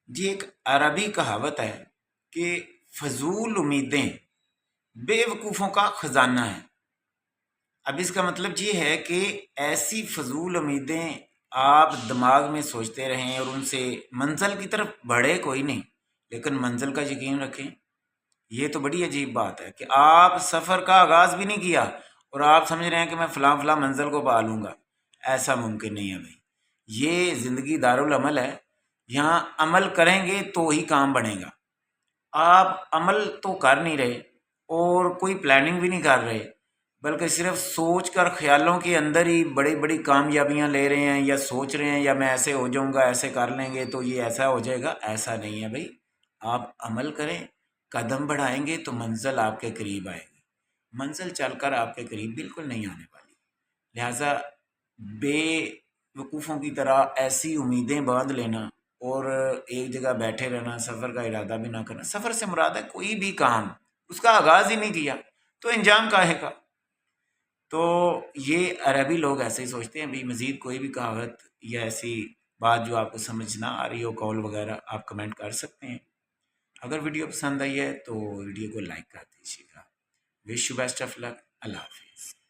جی ایک عربی کہاوت ہے کہ فضول امیدیں بے وقوفوں کا خزانہ ہے۔ اب اس کا مطلب یہ ہے کہ ایسی فضول امیدیں آپ دماغ میں سوچتے رہیں اور ان سے منزل کی طرف بڑھے کوئی نہیں، لیکن منزل کا یقین رکھیں۔ یہ تو بڑی عجیب بات ہے کہ آپ سفر کا آغاز بھی نہیں کیا اور آپ سمجھ رہے ہیں کہ میں فلاں فلاں منزل کو پا لوں گا۔ ایسا ممکن نہیں ہے بھائی، یہ زندگی دارالعمل ہے، یہاں عمل کریں گے تو ہی کام بنے گا۔ آپ عمل تو کر نہیں رہے اور کوئی پلاننگ بھی نہیں کر رہے، بلکہ صرف سوچ کر خیالوں کے اندر ہی بڑی بڑی کامیابیاں لے رہے ہیں، یا سوچ رہے ہیں یا میں ایسے ہو جاؤں گا، ایسے کر لیں گے تو یہ ایسا ہو جائے گا۔ ایسا نہیں ہے بھائی، آپ عمل کریں، قدم بڑھائیں گے تو منزل آپ کے قریب آئے گی۔ منزل چل کر آپ کے قریب بالکل نہیں آنے والی، لہٰذا بے وقوفوں کی طرح ایسی امیدیں باندھ لینا اور ایک جگہ بیٹھے رہنا، سفر کا ارادہ بھی نہ کرنا۔ سفر سے مراد ہے کوئی بھی کام اس کا آغاز ہی نہیں کیا تو انجام کاہے کا؟ تو یہ عربی لوگ ایسے ہی سوچتے ہیں۔ بھی مزید کوئی بھی کہاوت یا ایسی بات جو آپ کو سمجھ نہ آ رہی ہو، قول وغیرہ، آپ کمنٹ کر سکتے ہیں۔ اگر ویڈیو پسند آئی ہے تو ویڈیو کو لائک کر دیجیے گا۔ وش یو بیسٹ آف لک۔ اللہ حافظ۔